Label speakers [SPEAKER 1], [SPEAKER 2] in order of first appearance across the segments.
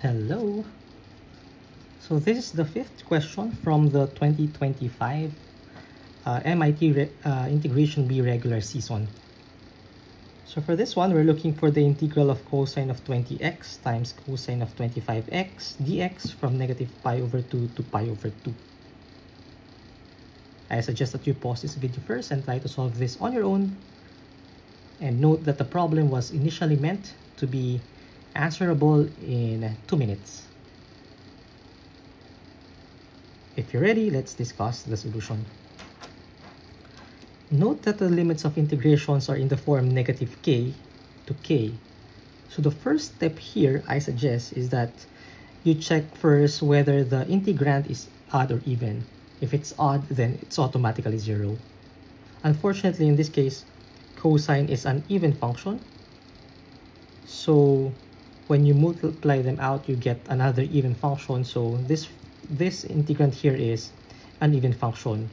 [SPEAKER 1] Hello. So this is the fifth question from the 2025 MIT Integration B regular season. So for this one, we're looking for the integral of cosine of 20x times cosine of 25x dx from negative pi over 2 to pi over 2. I suggest that you pause this video first and try to solve this on your own. And note that the problem was initially meant to be answerable in 2 minutes. If you're ready, let's discuss the solution. Note that the limits of integrations are in the form negative k to k. So the first step here I suggest is that you check first whether the integrand is odd or even. If it's odd, then it's automatically 0. Unfortunately, in this case, cosine is an even function. So when you multiply them out, you get another even function. So this integrand here is an even function.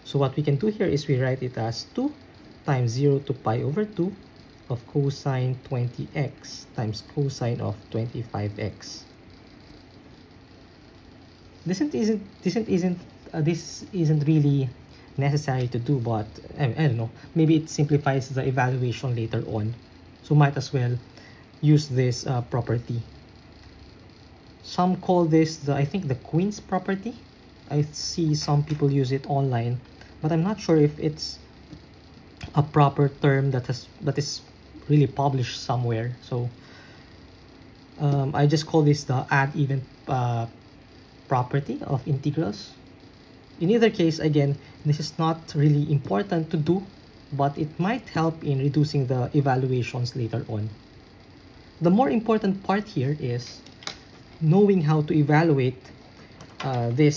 [SPEAKER 1] So what we can do here is we write it as 2 times 0 to pi over 2 of cosine 20x times cosine of 25x. This isn't really necessary to do, but I don't know, maybe it simplifies the evaluation later on. So might as well use this property. Some call this I think the Queen's property. I see some people use it online, but I'm not sure if it's a proper term that is really published somewhere. So I just call this the add even property of integrals. In either case, again, this is not really important to do, but it might help in reducing the evaluations later on. The more important part here is knowing how to evaluate the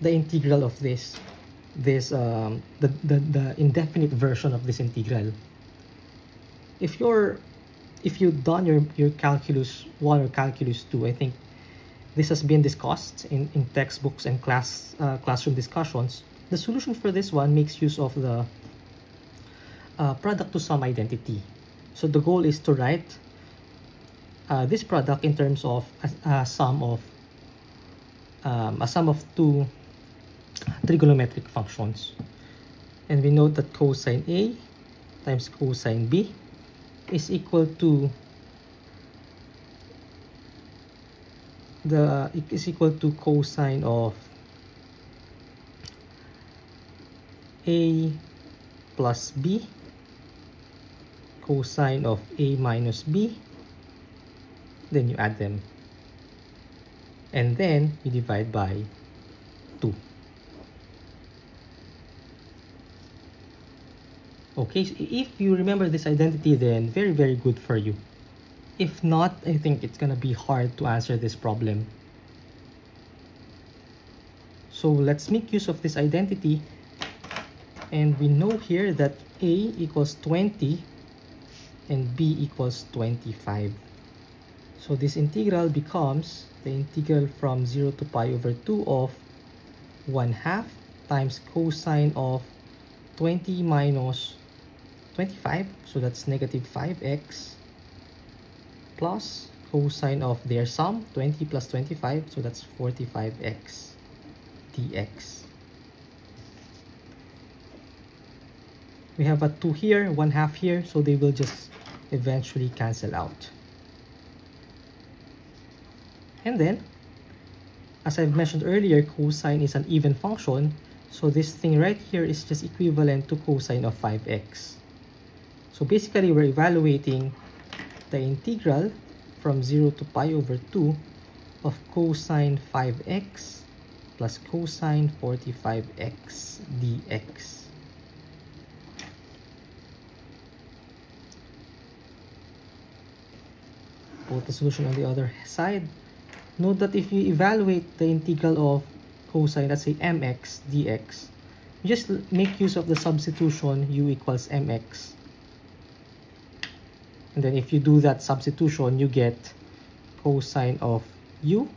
[SPEAKER 1] integral of the indefinite version of this integral. If you've done your calculus 1 or calculus 2, I think this has been discussed in textbooks and classroom discussions. The solution for this one makes use of the product to sum identity. So the goal is to write this product in terms of a sum of two trigonometric functions. And we know that cosine A times cosine B is equal to cosine of A plus B cosine of A minus B. Then you add them, and then you divide by 2. Okay, so if you remember this identity, then very, very good for you. If not, I think it's gonna be hard to answer this problem. So let's make use of this identity, and we know here that A equals 20 and B equals 25. So this integral becomes the integral from 0 to pi over 2 of 1/2 times cosine of 20 minus 25, so that's negative 5x, plus cosine of their sum, 20 plus 25, so that's 45x dx. We have a 2 here, 1/2 here, so they will just eventually cancel out. And then, as I've mentioned earlier, cosine is an even function, so this thing right here is just equivalent to cosine of 5x. So basically, we're evaluating the integral from 0 to pi over 2 of cosine 5x plus cosine 45x dx. Put the solution on the other side. Note that if you evaluate the integral of cosine, let's say mx dx, you just make use of the substitution u equals mx. And then if you do that substitution, you get cosine of u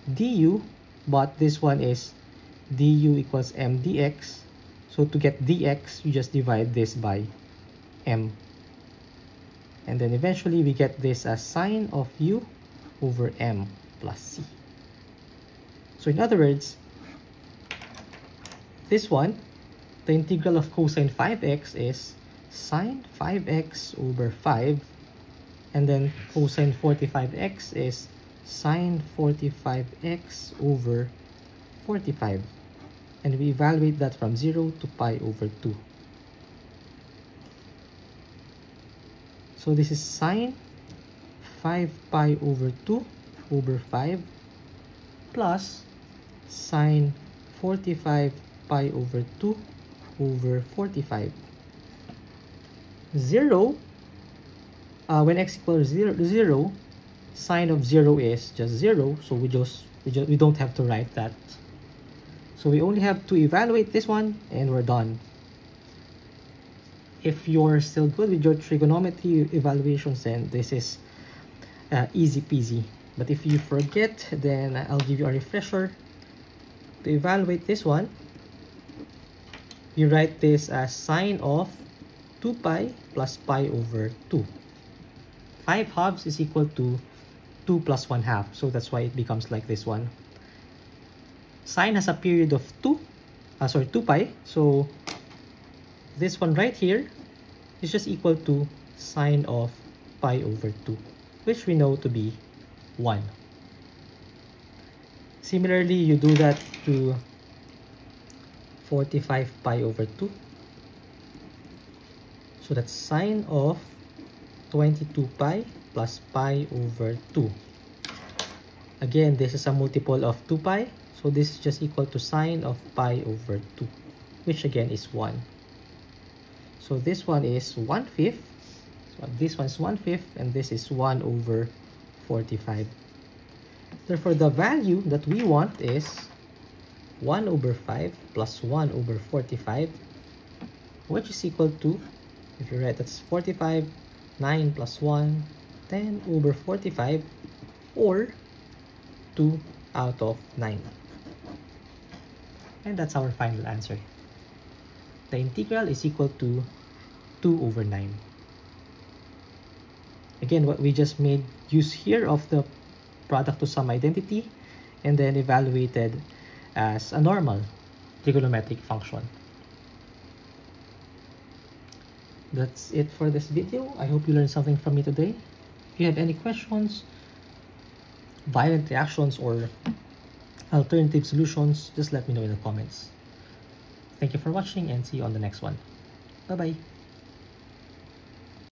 [SPEAKER 1] du, but this one is du equals m dx. So to get dx, you just divide this by m. And then eventually we get this as sine of u over m plus c. So in other words, this one, the integral of cosine 5x is sine 5x over 5, and then cosine 45x is sine 45x over 45, and we evaluate that from 0 to pi over 2. So this is sine 5 pi over 2 over 5 plus sine 45 pi over 2 over 45. 0, when x equals 0, sine of 0 is just 0, so we don't have to write that. So we only have to evaluate this one and we're done. If you're still good with your trigonometry evaluations, then this is easy peasy. But if you forget, then I'll give you a refresher. To evaluate this one, you write this as sine of 2 pi plus pi over 2. 5 halves is equal to 2 plus 1 half, so that's why it becomes like this one. Sine has a period of 2 pi, so this one right here is just equal to sine of pi over 2, which we know to be 1. Similarly, you do that to 45 pi over 2. So that's sine of 22 pi plus pi over 2. Again, this is a multiple of 2 pi, so this is just equal to sine of pi over 2, which again is 1. So this one is 1/5. So this one is 1/5, and this is 1 over 45. Therefore, the value that we want is 1 over 5 plus 1 over 45, which is equal to, if you write, that's 45, 9 plus 1, 10 over 45, or 2 out of 9. And that's our final answer. The integral is equal to 2 over 9. Again, what we just made use here of the product to sum identity, and then evaluated as a normal trigonometric function. That's it for this video. I hope you learned something from me today. If you have any questions, violent reactions, or alternative solutions, just let me know in the comments. Thank you for watching, and see you on the next one. Bye-bye.